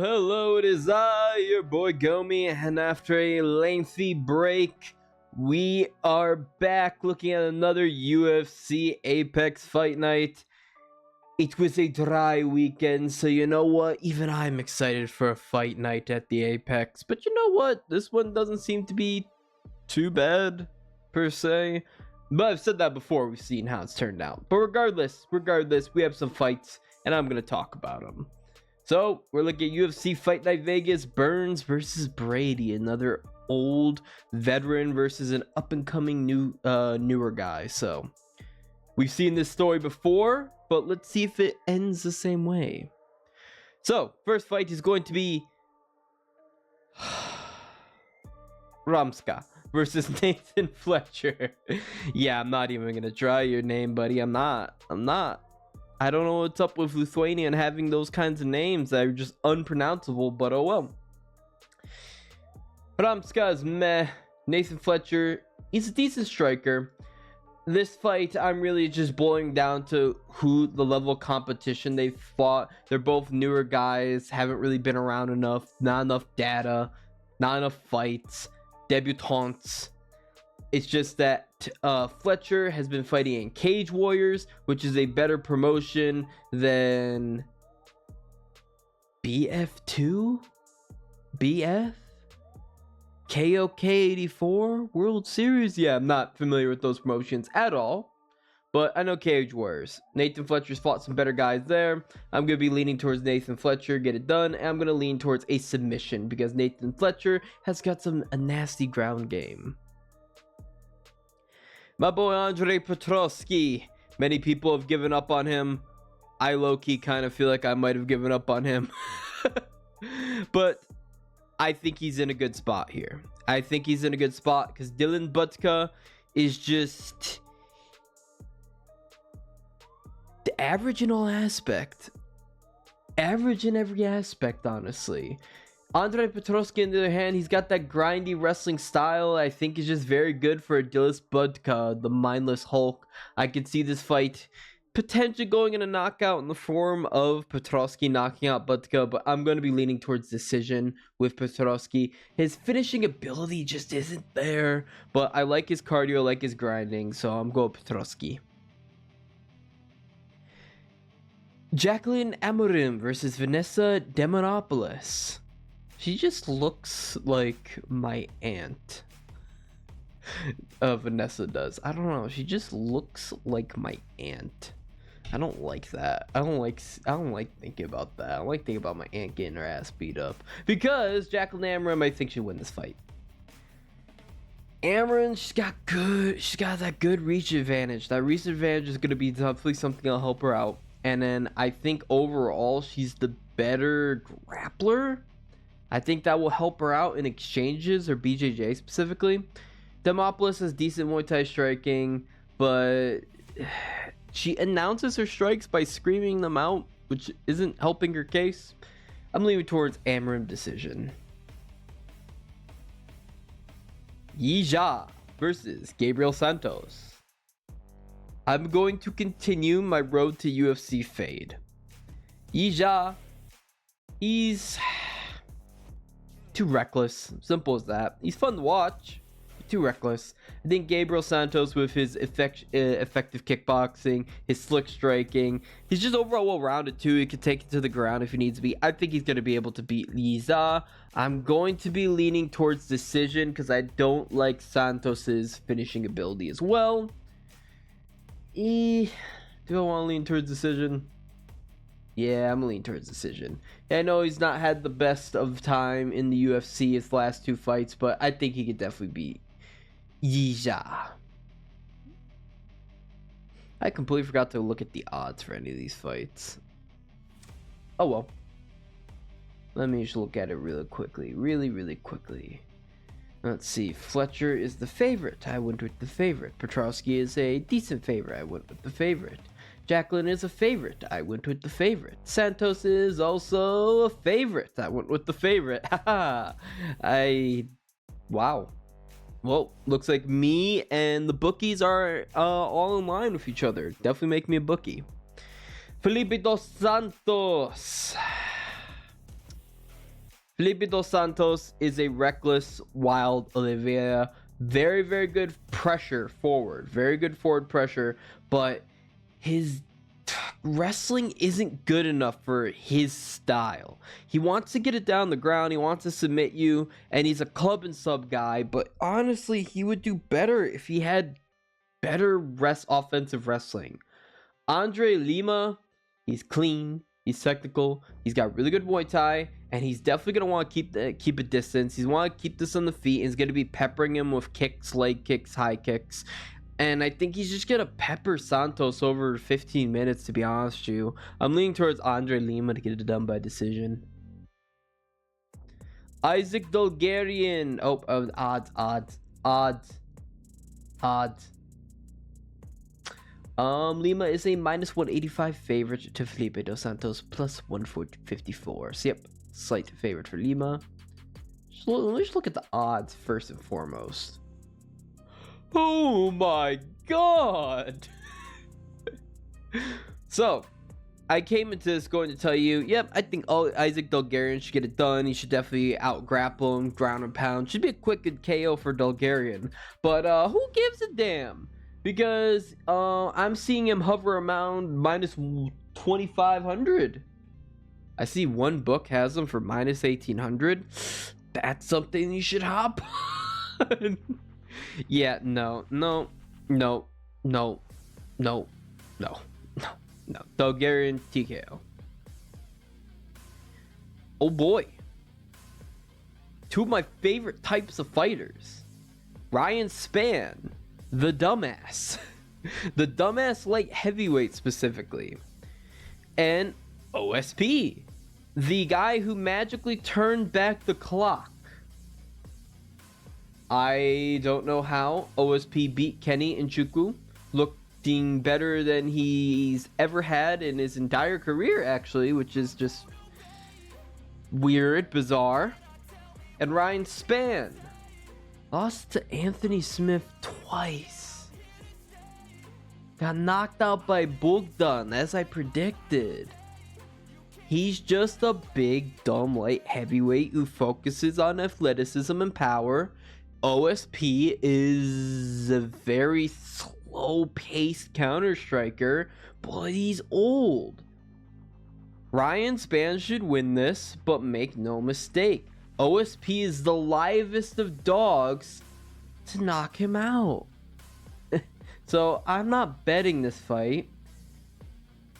Hello, it is I, your boy Gomi, and after a lengthy break, we are back looking at another UFC Apex fight night. It was a dry weekend, so you know what? Even I'm excited for a fight night at the Apex. But you know what? This one doesn't seem to be too bad, per se. But I've said that before, we've seen how it's turned out. But regardless, we have some fights, and I'm going to talk about them. So, we're looking at UFC Fight Night Vegas, Burns versus Brady, another old veteran versus an up-and-coming newer guy. So, we've seen this story before, but let's see if it ends the same way. So, first fight is going to be Ramska versus Nathan Fletcher. Yeah, I'm not even going to try your name, buddy. I'm not. I don't know what's up with Lithuania and having those kinds of names that are just unpronounceable, but oh well. Ramska is meh. Nathan Fletcher, he's a decent striker. This fight, I'm really just boiling down to who the level of competition they've fought. They're both newer guys, haven't really been around enough, not enough data, not enough fights, debutantes. It's just that Fletcher has been fighting in Cage Warriors, which is a better promotion than BF2? BF? KOK 84? World Series? Yeah, I'm not familiar with those promotions at all. But I know Cage Warriors. Nathan Fletcher's fought some better guys there. I'm going to be leaning towards Nathan Fletcher, get it done. And I'm going to lean towards a submission because Nathan Fletcher has got a nasty ground game. My boy Andre Petroski. Many people have given up on him. I low-key kind of feel like I might have given up on him. But I think he's in a good spot here. I think he's in a good spot because Dylan Butka is just the average in all aspect. Average in every aspect, honestly. Andre Petroski, on the other hand, he's got that grindy wrestling style. I think is just very good for Dylan Butka, the mindless Hulk. I could see this fight potentially going in a knockout in the form of Petroski knocking out Butka, but I'm going to be leaning towards decision with Petroski. His finishing ability just isn't there, but I like his cardio, I like his grinding, so I'm going Petroski. Jacqueline Amorim versus Vanessa Demonopoulos. She just looks like my aunt. Vanessa does. I don't know. She just looks like my aunt. I don't like that. I don't like thinking about that. I don't like thinking about my aunt getting her ass beat up. Because Jacqueline Amorim, I think she'll win this fight. Amorim, she's got that good reach advantage. That reach advantage is gonna be definitely something that'll help her out. And then I think overall she's the better grappler. I think that will help her out in exchanges, or BJJ specifically. Demopoulos has decent Muay Thai striking, but she announces her strikes by screaming them out, which isn't helping her case. I'm leaning towards Amorim decision. Yija versus Gabriel Santos. I'm going to continue my road to UFC fade. Yija, he's too reckless. Simple as that. He's fun to watch. Too reckless. I think Gabriel Santos, with his effective kickboxing, his slick striking, he's just overall well-rounded too. He could take it to the ground if he needs to be. I think he's going to be able to beat Liza. I'm going to be leaning towards decision because I don't like Santos's finishing ability as well. Do I want to lean towards decision? Yeah, I'm leaning towards decision. I know he's not had the best of time in the UFC his last two fights, but I think he could definitely beat Yija. I completely forgot to look at the odds for any of these fights. Oh well. Let me just look at it really quickly. Really quickly. Let's see. Fletcher is the favorite. I went with the favorite. Petroski is a decent favorite. I went with the favorite. Jacqueline is a favorite. I went with the favorite. Santos is also a favorite. I went with the favorite. Haha. Wow. Well, looks like me and the bookies are all in line with each other. Definitely make me a bookie. Felipe dos Santos. Felipe Dos Santos is a reckless, wild Oliveira. Very, very good pressure forward. Very good forward pressure, but his wrestling isn't good enough for his style. He wants to get it down the ground. He wants to submit you, and he's a club and sub guy, but honestly, he would do better if he had better offensive wrestling. Andre Lima, he's clean, he's technical, he's got really good Muay Thai, and he's definitely going to want to keep a distance. He's want to keep this on the feet, and he's going to be peppering him with kicks, leg kicks, high kicks. And I think he's just going to pepper Santos over 15 minutes, to be honest with you. I'm leaning towards Andre Lima to get it done by decision. Isaac Dolgarian. Odds. Lima is a minus 185 favorite to Felipe Dos Santos, plus 154. So, yep, slight favorite for Lima. Let me just look at the odds first and foremost. Oh my god! So, I came into this going to tell you, yep, I think Isaac Dolgarian should get it done. He should definitely out-grapple him, ground and pound. Should be a quick good KO for Dolgarian. But who gives a damn? Because I'm seeing him hover around minus 2,500. I see one book has him for minus 1,800. That's something you should hop on. Yeah, no. Dolgarian TKO. Oh boy. Two of my favorite types of fighters. Ryan Spann, the dumbass. The dumbass light heavyweight specifically. And OSP, the guy who magically turned back the clock. I don't know how OSP beat Kenny Nchukwu, looking better than he's ever had in his entire career, actually, which is just weird, bizarre. And Ryan Spann lost to Anthony Smith twice. Got knocked out by Bogdan, as I predicted. He's just a big, dumb, light heavyweight who focuses on athleticism and power. OSP is a very slow-paced counter-striker, but he's old. Ryan Spann should win this, but make no mistake, OSP is the livest of dogs to knock him out. So I'm not betting this fight.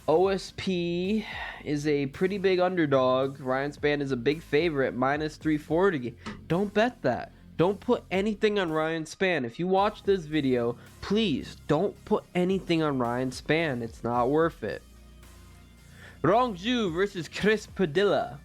OSP is a pretty big underdog. Ryan Spann is a big favorite, minus 340. Don't bet that. Don't put anything on Ryan Spann. If you watch this video, please don't put anything on Ryan Spann. It's not worth it. Rongju versus Chris Padilla.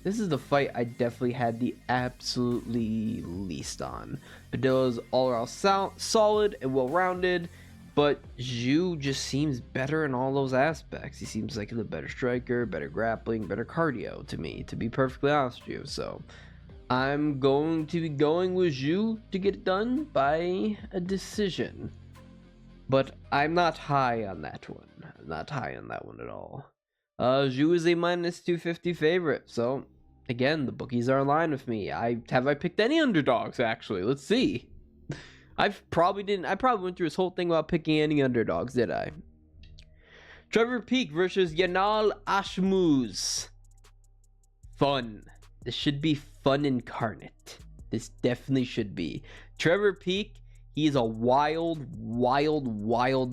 This is the fight I definitely had the absolutely least on. Padilla's all around solid and well-rounded, but Zhu just seems better in all those aspects. He seems like a better striker, better grappling, better cardio to me, to be perfectly honest with you. So I'm going to be going with Zhu to get it done by a decision. But I'm not high on that one. I'm not high on that one at all. Zhu is a minus 250 favorite. So, again, the bookies are in line with me. Have I picked any underdogs, actually? Let's see. I probably went through this whole thing without picking any underdogs, did I? Trevor Peek versus Yanal Ashmuz. Fun. This should be fun incarnate. This definitely should be. Trevor Peek, he is a wild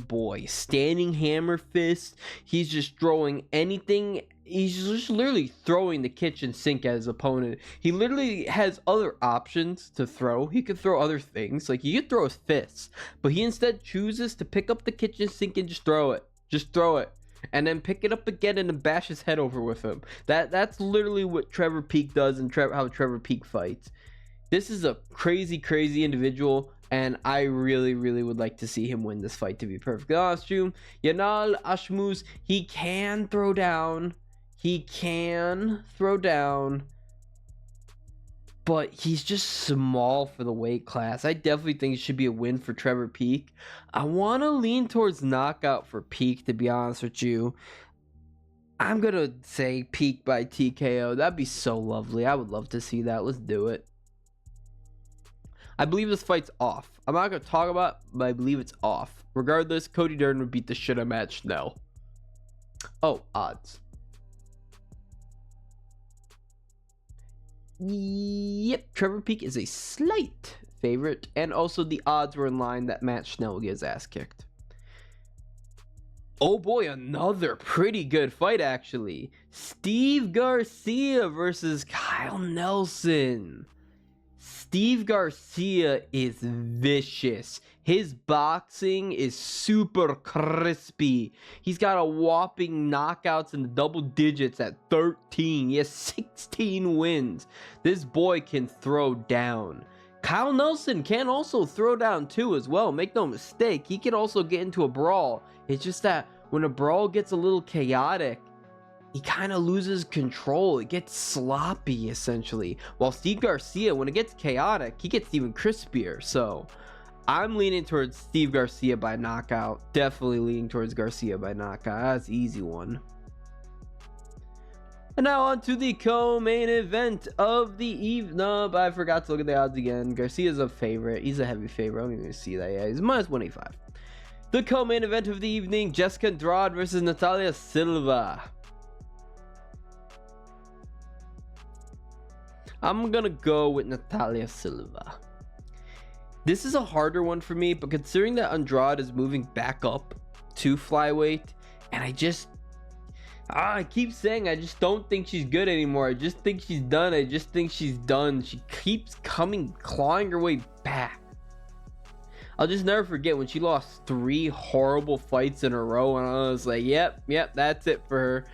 boy. Standing hammer fist. He's just throwing anything. He's just literally throwing the kitchen sink at his opponent. He literally has other options to throw. He could throw other things. Like, he could throw his fists. But he instead chooses to pick up the kitchen sink and just throw it. Just throw it. And then pick it up again and then bash his head over with him. That's literally what Trevor Peek does and how Trevor Peek fights. This is a crazy individual, and I really would like to see him win this fight, to be perfectly honest with you. Yanal Ashmuz, he can throw down. But he's just small for the weight class. I definitely think it should be a win for Trevor Peek. I want to lean towards knockout for Peek, to be honest with you. I'm gonna say peak by TKO. That'd be so lovely. I would love to see that. Let's do it. I believe this fight's off. I'm not gonna talk about it, but I believe it's off. Regardless, Cody Durden would beat the shit out of Matt Schnell. Oh, odds. Yep, Trevor Peek is a slight favorite, and also the odds were in line that Matt Schnell will get his ass kicked. Oh boy, another pretty good fight actually. Steve Garcia versus Kyle Nelson. Steve Garcia is vicious. His boxing is super crispy. He's got a whopping knockouts in the double digits at 13. He has 16 wins. This boy can throw down. Kyle Nelson can also throw down too as well. Make no mistake, he can also get into a brawl. It's just that when a brawl gets a little chaotic, he kind of loses control. It gets sloppy, essentially. While Steve Garcia, when it gets chaotic, he gets even crispier. So I'm leaning towards Steve Garcia by knockout. Definitely leaning towards Garcia by knockout. That's an easy one. And now on to the co-main event of the evening. No, but I forgot to look at the odds again. Garcia's a favorite. He's a heavy favorite. I don't even see that yet. He's minus 185. The co-main event of the evening, Jessica Andrade versus Natalia Silva. I'm gonna go with Natalia Silva. This is a harder one for me, but considering that Andrade is moving back up to flyweight, and I keep saying I just don't think she's good anymore. I just think she's done. I just think she's done. She keeps clawing her way back. I'll just never forget when she lost 3 horrible fights in a row, and I was like, yep, that's it for her.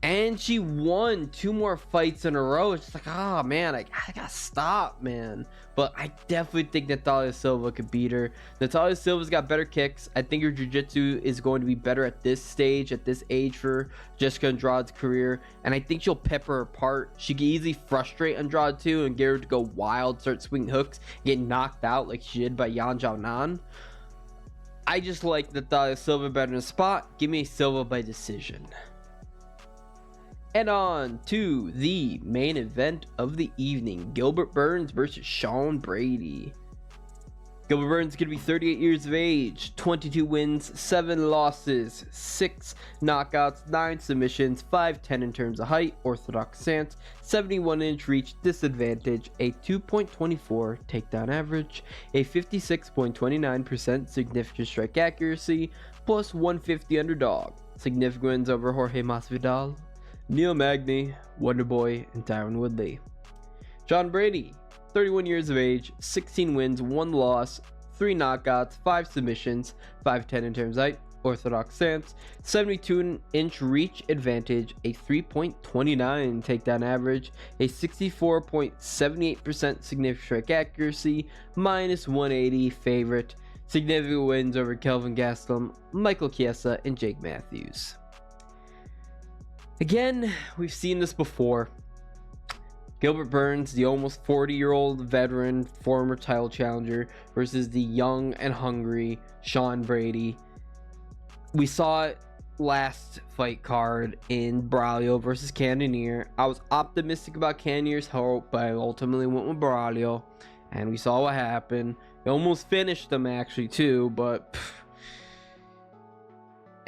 And she won 2 more fights in a row. It's just like, oh man, I gotta stop, man. But I definitely think Natalia Silva could beat her. Natalia Silva's got better kicks. I think her jiu-jitsu is going to be better at this stage, at this age for Jessica Andrade's career. And I think she'll pepper her apart. She can easily frustrate Andrade too and get her to go wild, start swinging hooks, get knocked out like she did by Yan Xiaonan. I just like Natalia Silva better in the spot. Give me Silva by decision. And on to the main event of the evening, Gilbert Burns versus Sean Brady. Gilbert Burns is going to be 38 years of age, 22 wins, 7 losses, 6 knockouts, 9 submissions, 5'10 in terms of height, orthodox stance, 71-inch reach, disadvantage, a 2.24 takedown average, a 56.29% significant strike accuracy, plus 150 underdog. Significant wins over Jorge Masvidal, Neil Magny, Wonderboy, and Tyron Woodley. Sean Brady, 31 years of age, 16 wins, 1 loss, 3 knockouts, 5 submissions, 5'10 in terms of height, orthodox stance, 72-inch reach advantage, a 3.29 takedown average, a 64.78% significant strike accuracy, minus 180 favorite. Significant wins over Kelvin Gastelum, Michael Chiesa, and Jake Matthews. Again, we've seen this before. Gilbert Burns, the almost 40-year-old veteran, former title challenger, versus the young and hungry Sean Brady. We saw it last fight card in Braulio versus Cannonier. I was optimistic about Cannonier's hope, but I ultimately went with Braulio, and we saw what happened. He almost finished him actually too, but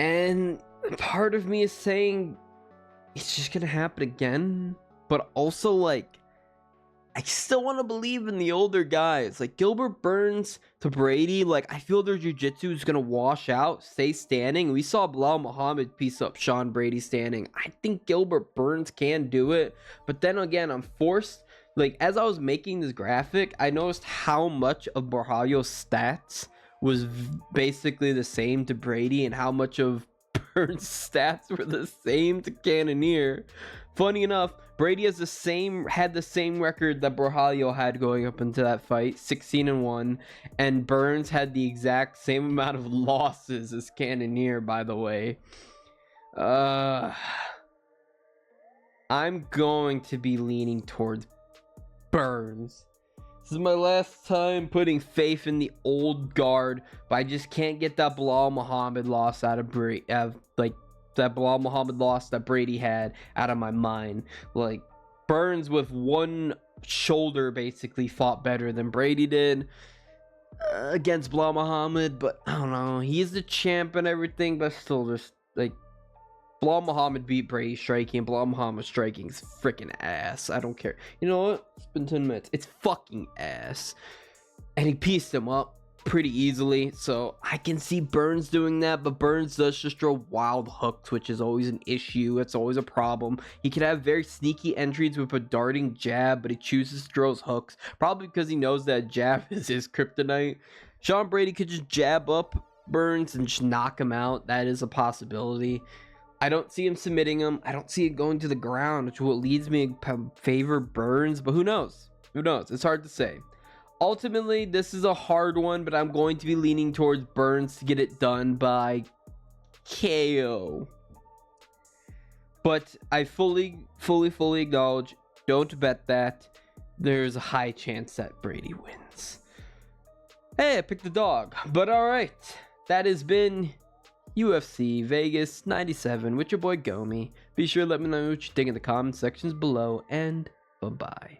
and part of me is saying it's just gonna happen again, but also like I still want to believe in the older guys like Gilbert Burns to Brady. Like I feel their jiu-jitsu is gonna wash out, stay standing. We saw Bilal Muhammad piece up Sean Brady standing. I think Gilbert Burns can do it, but then again, I'm forced. Like as I was making this graphic, I noticed how much of Borjalio's stats was basically the same to Brady, and how much of Burns' stats were the same to Cannonier. Funny enough, Brady had the same record that Borjalio had going up into that fight, 16-1, and Burns had the exact same amount of losses as Cannonier, by the way. I'm going to be leaning towards Burns. This is my last time putting faith in the old guard, but I just can't get that Bilal Muhammad loss out of that Bilal Muhammad loss that Brady had out of my mind. Like, Burns with one shoulder basically fought better than Brady did against Bilal Muhammad, but I don't know. He's the champ and everything, but still, just like, Bilal Muhammad beat Brady striking. Bilal Muhammad striking's freaking ass. I don't care. You know what? It's been 10 minutes. It's fucking ass. And he pieced him up pretty easily. So I can see Burns doing that, but Burns does just throw wild hooks, which is always an issue. It's always a problem. He can have very sneaky entries with a darting jab, but he chooses to throw his hooks. Probably because he knows that jab is his kryptonite. Sean Brady could just jab up Burns and just knock him out. That is a possibility. I don't see him submitting him. I don't see it going to the ground, which will leads me to favor Burns, but who knows? Who knows? It's hard to say. Ultimately, this is a hard one, but I'm going to be leaning towards Burns to get it done by KO. But I fully acknowledge, don't bet that. There's a high chance that Brady wins. Hey, I picked the dog. But alright, that has been UFC Vegas 97 with your boy Gomi. Be sure to let me know what you think in the comment sections below, and bye-bye.